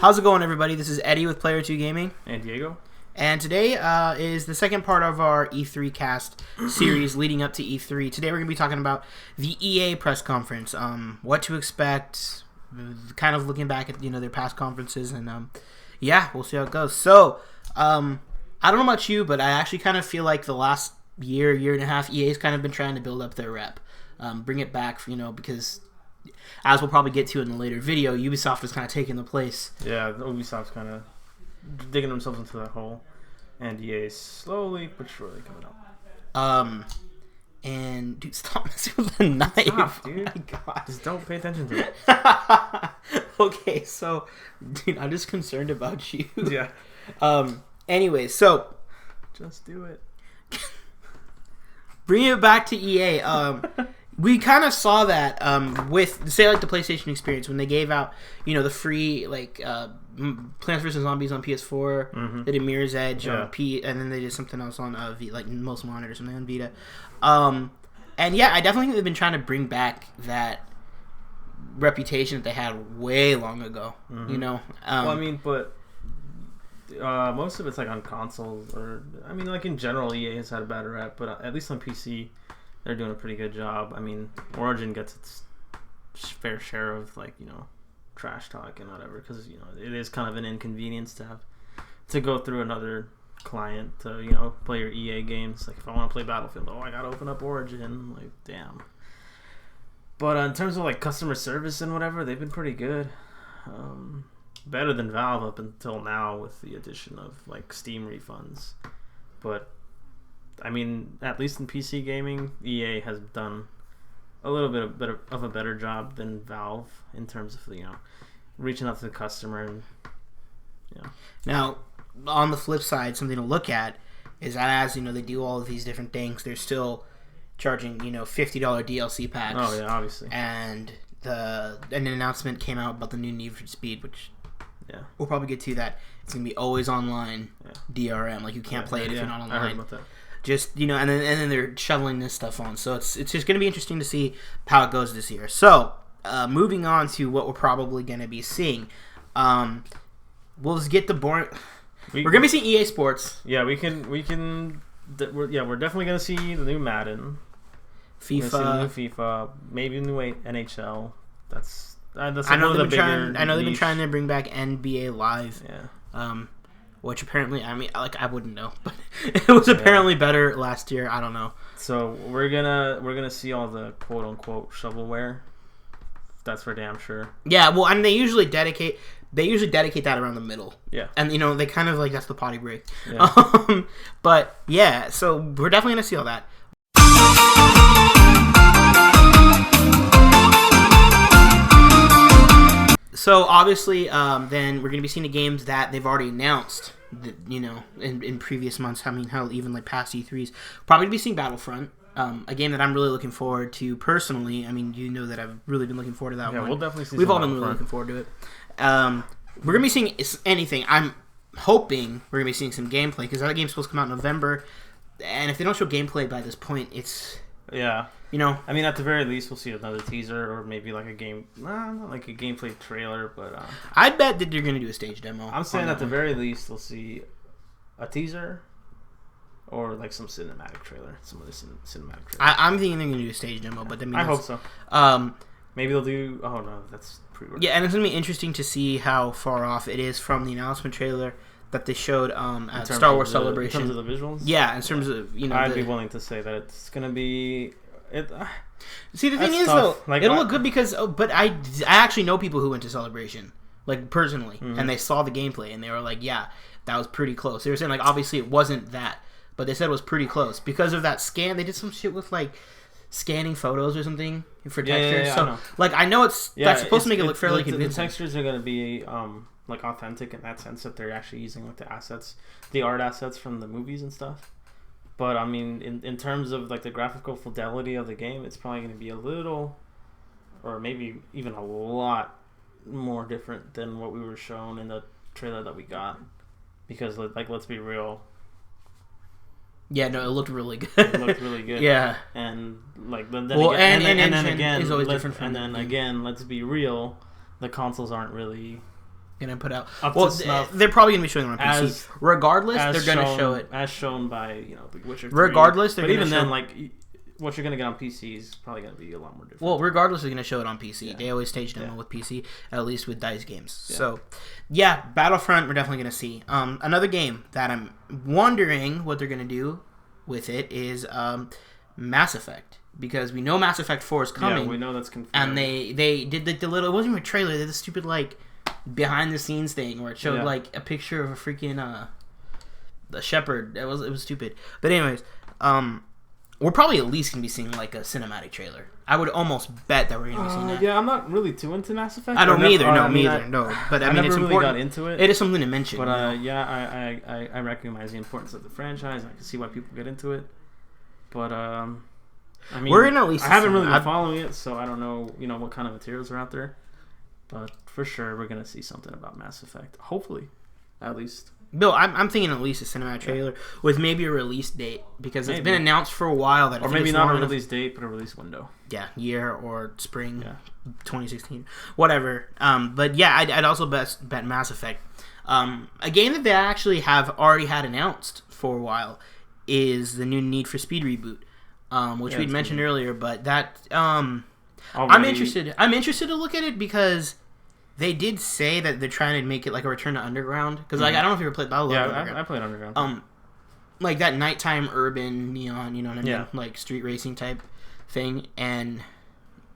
How's it going, everybody? This is Eddie with Player 2 Gaming. And Diego. And today is the second part of our E3 cast series leading up to E3. Today we're going to be talking about the EA press conference, what to expect, kind of looking back at their past conferences, and we'll see how it goes. So, I don't know about you, but I actually kind of feel like the last year and a half, EA's kind of been trying to build up their rep, bring it back, because as we'll probably get to in a later video, Ubisoft is kind of taking the place. Yeah, Ubisoft's kind of digging themselves into that hole, and EA slowly but surely coming up. And dude, stop messing with the knife. Stop, dude. Oh my God. Just don't pay attention to it. Okay, so dude, I'm just concerned about you. Yeah. Anyway, so just do it. Bring it back to EA. We kind of saw that with, say, like the PlayStation experience when they gave out, the free Plants vs Zombies on PS4. Mm-hmm. They did Mirror's Edge on P, and then they did something else on most monitors, something on Vita. And yeah, I definitely think they've been trying to bring back that reputation that they had way long ago. Mm-hmm. But most of it's like on consoles, like in general, EA has had a bad rep, but at least on PC. They're doing a pretty good job. I mean, Origin gets its fair share of trash talk and whatever, because it is kind of an inconvenience to have to go through another client to play your EA games. Like if I want to play Battlefield, I gotta open up Origin. Like damn. But in terms of like customer service and whatever, they've been pretty good. Better than Valve up until now with the addition of like Steam refunds, but. I mean, at least in PC gaming, EA has done a little bit of a better job than Valve in terms of reaching out to the customer and Now, on the flip side, something to look at is that as they do all of these different things, they're still charging $50 DLC packs. Oh yeah, obviously. And an announcement came out about the new Need for Speed, which we'll probably get to that. It's gonna be always online DRM. Like you can't play it if you're not online. I heard about that. Just and then they're shoveling this stuff on, so it's just going to be interesting to see how it goes this year. So moving on to what we're probably going to be seeing, we'll just get the boring. We're going to be seeing EA Sports. Yeah, we're definitely going to see the new Madden, FIFA, maybe new NHL. That's I know they've been trying to bring back NBA Live. Yeah. Which apparently, I wouldn't know, but it was apparently better last year. I don't know. So we're gonna see all the quote unquote shovelware. That's for damn sure. Yeah, well, and they usually dedicate that around the middle. Yeah, and they kind of that's the potty break. Yeah. But yeah, so we're definitely gonna see all that. So obviously, then we're going to be seeing the games that they've already announced, in previous months. Hell, even like past E3s. Probably to be seeing Battlefront, a game that I'm really looking forward to personally. That I've really been looking forward to that one. Yeah, we'll definitely see. We've all been really looking forward to it. We're going to be seeing anything. I'm hoping we're going to be seeing some gameplay because that game's supposed to come out in November, and if they don't show gameplay by this point, it's. Yeah. At the very least, we'll see another teaser or maybe like a game, not like a gameplay trailer, but... I bet that they're going to do a stage demo. I'm saying at the very least, we'll see a teaser or like some cinematic trailer, some other cinematic trailer. I'm thinking they're going to do a stage demo, but I hope so. Maybe they'll do... Oh, no, that's pre-work. Yeah, and it's going to be interesting to see how far off it is from the announcement trailer that they showed at Star Wars Celebration. In terms of the visuals? Yeah, in terms of, I'd be willing to say that it's going to be... See, the thing is, tough. Though, it'll look good because... but I actually know people who went to Celebration, like, personally, and they saw the gameplay, and they were like, yeah, that was pretty close. They were saying, like, obviously it wasn't that, but they said it was pretty close. Because of that scan, they did some shit with, like, scanning photos or something for textures. Yeah, so, I know that's supposed to make it look fairly convincing. The textures are going to be... like authentic in that sense that they're actually using like the art assets from the movies and stuff. But in terms of like the graphical fidelity of the game, it's probably going to be a little, or maybe even a lot more different than what we were shown in the trailer that we got. Because let's be real. Yeah, no, it looked really good. It looked really good. Yeah, and then again, is always different from. And then again, let's be real. The consoles aren't really gonna put out. Up Well, to snuff they're probably gonna be showing it on PC. Regardless, they're gonna show it as shown by The Witcher 3. Regardless, they're but gonna even show then, like what you're gonna get on PC is probably gonna be a lot more different. Well, regardless, they're gonna show it on PC. Yeah. They always stage demo with PC, at least with DICE games. Yeah. So, yeah, Battlefront we're definitely gonna see. Another game that I'm wondering what they're gonna do with it is Mass Effect, because we know Mass Effect 4 is coming. Yeah, we know that's confirmed. And they did the little, it wasn't even a trailer, they did the stupid like behind the scenes thing where it showed like a picture of a freaking the shepherd. It was stupid. But anyways, we're probably at least gonna be seeing like a cinematic trailer. I would almost bet that we're gonna be seeing that. Yeah, I'm not really too into Mass Effect. I don't either. But I mean, it's really important. got into it. It is something to mention. But I recognize the importance of the franchise. I can see why people get into it. But I mean, we're gonna release. I haven't really been following it, so I don't know. What kind of materials are out there. But for sure, we're gonna see something about Mass Effect. Hopefully, at least. Bill, I'm thinking at least a cinematic trailer with maybe a release date, because it's been announced for a while that or maybe not a release date, but a release window. Yeah, year or spring, 2016, whatever. But yeah, I'd also bet Mass Effect. A game that they actually have already had announced for a while is the new Need for Speed reboot, which we'd mentioned earlier. But that I'm interested. I'm interested to look at it because they did say that they're trying to make it like a Return to Underground. Because like I don't know if you ever played Battlefront. Yeah, I played Underground. Like that nighttime urban neon, you know what I mean? Yeah. Like street racing type thing. And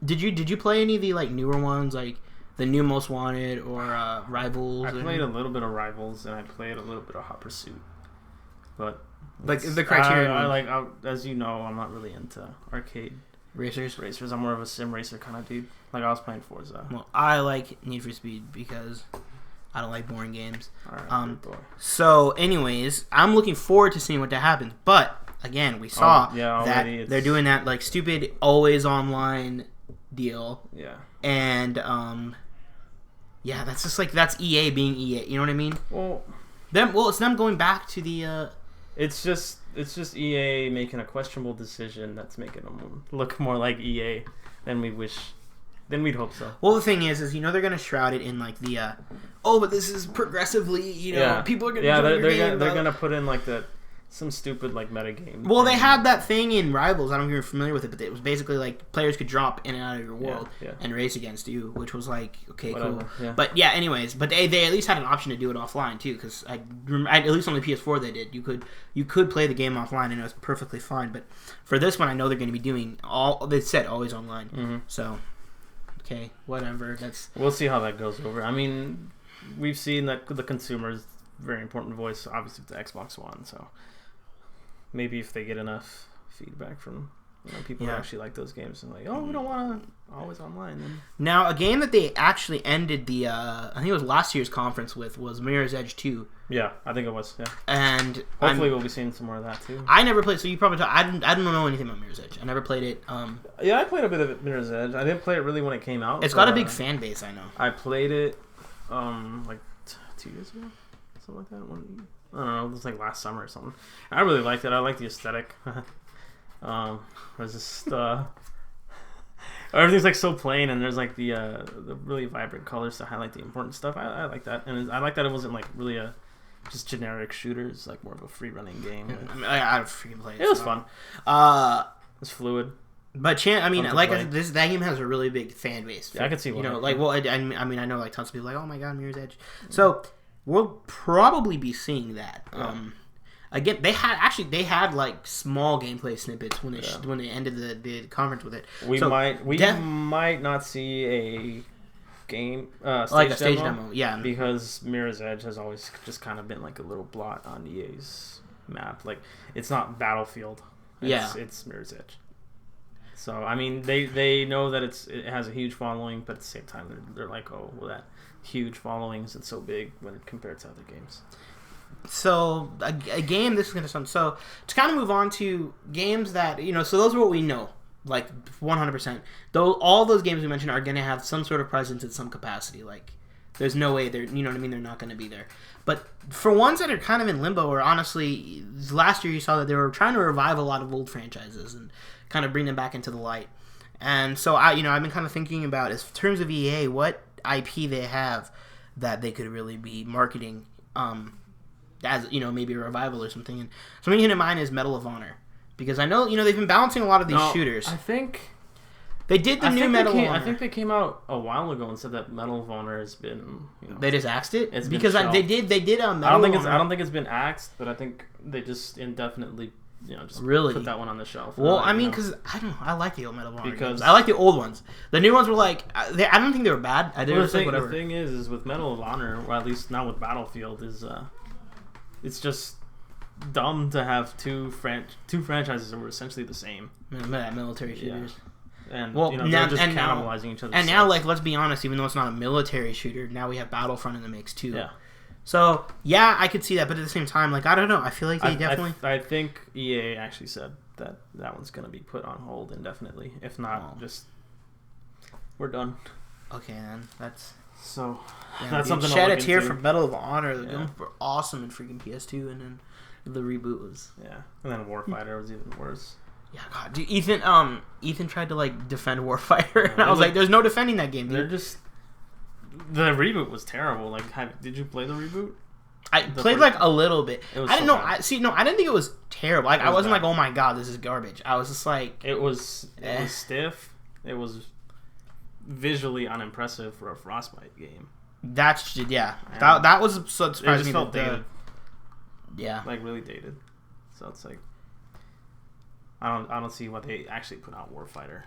did you play any of the like newer ones, like the new Most Wanted or Rivals? I played a little bit of Rivals and I played a little bit of Hot Pursuit, but like the Criterion. As you know, I'm not really into arcade racers. I'm more of a sim racer kind of dude. Like I was playing Forza. Well, I like Need for Speed because I don't like boring games. All right, so, anyways, I'm looking forward to seeing what that happens. But again, we saw that they're doing that like stupid always online deal. Yeah. And that's just like that's EA being EA. You know what I mean? Well, it's them going back to the. It's just EA making a questionable decision that's making them look more like EA than we wish. Then we'd hope so. Well, the thing is they're gonna shroud it in like the, but this is progressively, people are gonna they're gonna put in like some stupid like meta game. Well, they had that thing in Rivals. I don't know if you're familiar with it, but it was basically like players could drop in and out of your world and race against you, which was like cool. Yeah. But yeah, anyways, but they at least had an option to do it offline too, because at least on the PS4 they did. You could play the game offline and it was perfectly fine. But for this one, I know they're going to be doing they said always online. Mm-hmm. So. Okay, whatever. We'll see how that goes over. I mean, we've seen that the consumer's very important voice, obviously, with the Xbox One. So maybe if they get enough feedback from people who actually like those games and like, we don't want to always online. Then. Now, a game that they actually ended the I think it was last year's conference with was Mirror's Edge 2. Yeah, I think it was. Yeah, and hopefully we'll be seeing some more of that too. I never played, so you probably I don't know anything about Mirror's Edge. I never played it. Yeah, I played a bit of Mirror's Edge. I didn't play it really when it came out. It's got a big fan base, I know. I played it like 2 years ago, something like that. I don't know, it was like last summer or something. I really liked it. I liked the aesthetic. It was just everything's like so plain, and there's like the really vibrant colors to highlight the important stuff. I like that, and I like that it wasn't like really a just generic shooters, like more of a free running game. I freaking played it. It was fun. It's fluid. But that game has a really big fan base. Yeah, I can see why. I mean, I know like tons of people like, oh my god, Mirror's Edge. So we'll probably be seeing that. Again, they had like small gameplay snippets when they ended the conference with it. We might not see a game stage demo, yeah, because Mirror's Edge has always just kind of been like a little blot on EA's map. Like it's not Battlefield. It's Mirror's Edge. So I mean, they know that it has a huge following, but at the same time, they're like, that huge following isn't so big when compared to other games. So a game, this is going to sound so to kind of move on to games that so those are what we know, like 100%. Though all those games we mentioned are going to have some sort of presence in some capacity. Like there's no way they're they're not going to be there. But for ones that are kind of in limbo, or honestly, last year you saw that they were trying to revive a lot of old franchises and kind of bring them back into the light. And so I've been kind of thinking about, in terms of EA, what IP they have that they could really be marketing as, you know, maybe a revival or something. And something in mind is Medal of Honor, because I know, you know, they've been balancing a lot of these shooters. I think they did the new Medal of Honor. I think they came out a while ago and said that Medal of Honor has been, you know, they just axed it. It's because they did Medal I of Honor. don't think it's been axed, but I think they just indefinitely, you know, just really put that one on the shelf. Well, I mean, because I don't know, I like the old Medal of Honor games. I like the old ones. The new ones were like, I don't think they were bad. The thing is with Medal of Honor, or at least not with Battlefield, is it's just dumb to have two franchises that were essentially the same. Military shooters. Yeah. And, you know, they're just cannibalizing each other. And now, like, let's be honest, even though it's not a military shooter, now we have Battlefront in the mix, too. Yeah. So, yeah, I could see that, but at the same time, like, I don't know. I feel like they definitely... I think EA actually said that one's going to be put on hold indefinitely. If not, just... We're done. Okay, then. That's that's something to shed look a tear into. for Medal of Honor. The games were awesome in freaking PS2, and then the reboot was... Yeah. And then Warfighter was even worse. Yeah, God, dude, Ethan tried to like defend Warfighter, and I was like, "There's no defending that game, dude." They're just the reboot was terrible. Like, did you play the reboot? I played like a little bit. I didn't know. Bad. I didn't think it was terrible. Like, I wasn't like, "Oh my God, this is garbage." I was just like, it was stiff. It was visually unimpressive for a Frostbite game. That was so surprising. It just felt dated. Yeah, like really dated. So it's like. I don't see what they actually put out Warfighter.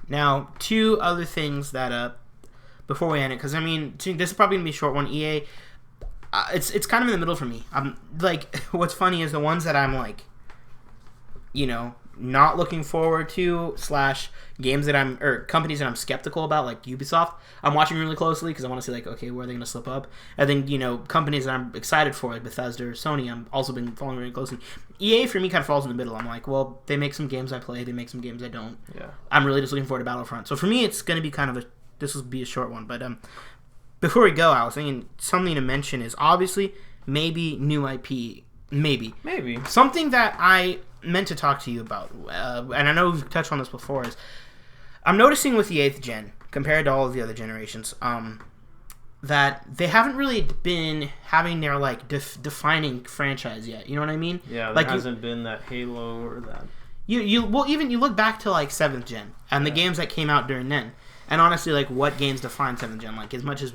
Now, two other things that before we end it, because I mean, this is probably gonna be a short one. EA, it's kind of in the middle for me. I'm like, what's funny is the ones that I'm like, you know, not looking forward to / games that companies that I'm skeptical about, like Ubisoft. I'm watching really closely because I want to see like, okay, where are they going to slip up? And then, you know, companies that I'm excited for, like Bethesda or Sony, I'm also been following really closely. EA for me kind of falls in the middle. I'm like, well, they make some games I play, they make some games I don't. Yeah. I'm really just looking forward to Battlefront. So for me, it's going to be kind of this will be a short one. But before we go, I was thinking something to mention is obviously maybe new IP, maybe something that I meant to talk to you about, and I know we've touched on this before, is I'm noticing with the 8th gen compared to all of the other generations, that they haven't really been having their like defining franchise yet. You know what I mean? Yeah, there like hasn't been that Halo or that. You look back to like 7th gen and the games that came out during then, and honestly, like what games define 7th gen? Like as much as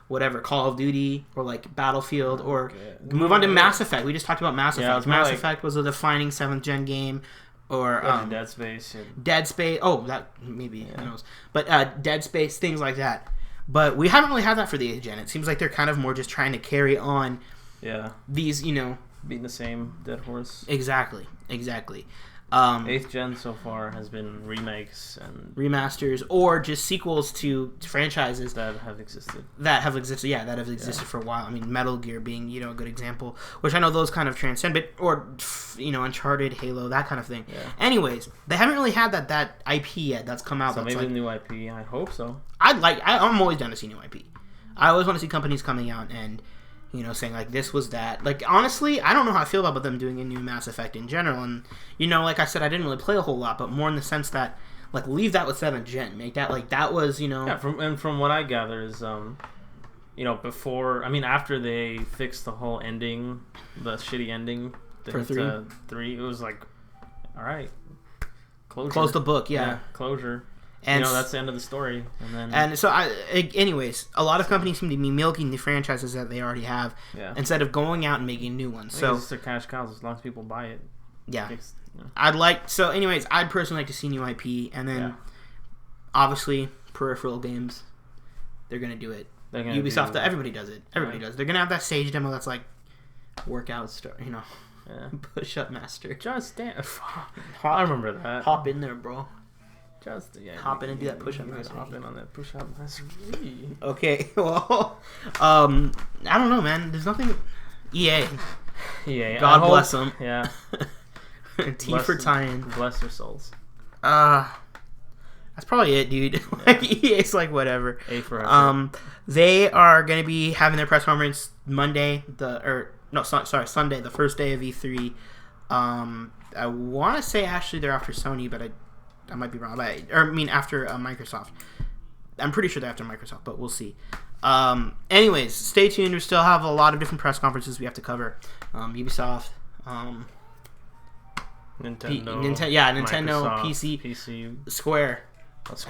whatever, Call of Duty or like Battlefield or move on to Mass Effect. We just talked about Mass Effect. Mass Effect was a defining 7th gen game. Or Dead Space. Dead Space. Oh, that maybe who knows? But Dead Space, things like that. But we haven't really had that for the 8th gen. It seems like they're kind of more just trying to carry on. Yeah. These, being the same dead horse. Exactly. 8th gen so far has been remakes and remasters or just sequels to franchises that have existed. For a while. I mean, Metal Gear being a good example, which I know those kind of transcend, but or Uncharted, Halo, that kind of thing. Yeah. Anyways, they haven't really had that IP yet that's come out. So that's maybe a new IP. I hope so. I'm always down to see new IP. I always want to see companies coming out and saying like this was that. Like honestly, I don't know how I feel about them doing a new Mass Effect in general. And like I said, I didn't really play a whole lot, but more in the sense that like leave that with 7th gen, make that like that was Yeah, from what I gather is after they fixed the whole ending, the shitty ending for 3, it was like, all right, close the book, yeah closure. And that's the end of the story. Anyways, a lot of companies seem to be milking the franchises that they already have instead of going out and making new ones. So it's their cash cows as long as people buy it. Yeah. I'd personally like to see new IP, and then obviously peripheral games. They're gonna do it. Ubisoft, everybody does it. Everybody does. They're gonna have that Sage demo that's like workout stuff. Push up master. Just dance. I remember that. Hop in there, bro. Hop in and do that push-up master. Hop in on that push-up master. Okay, well, I don't know, man. There's nothing. EA. God bless them. Yeah. T for tie-in. Bless their souls. That's probably it, dude. Like EA's like whatever. A for effort. They are gonna be having their press conference Sunday, the first day of E3. I want to say actually they're after Sony, but I might be wrong. After Microsoft. I'm pretty sure they're after Microsoft, but we'll see. Anyways, stay tuned. We still have a lot of different press conferences we have to cover. Ubisoft, Nintendo, Nintendo, Microsoft, PC, Square.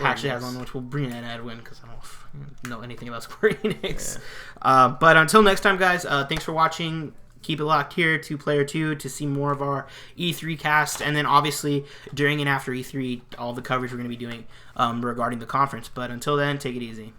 Actually has one, which we'll bring in Edwin because I don't know anything about Square Enix. Yeah. But until next time, guys, thanks for watching. Keep it locked here to Player 2 to see more of our E3 cast, and then obviously during and after E3, all the coverage we're going to be doing regarding the conference. But until then, take it easy.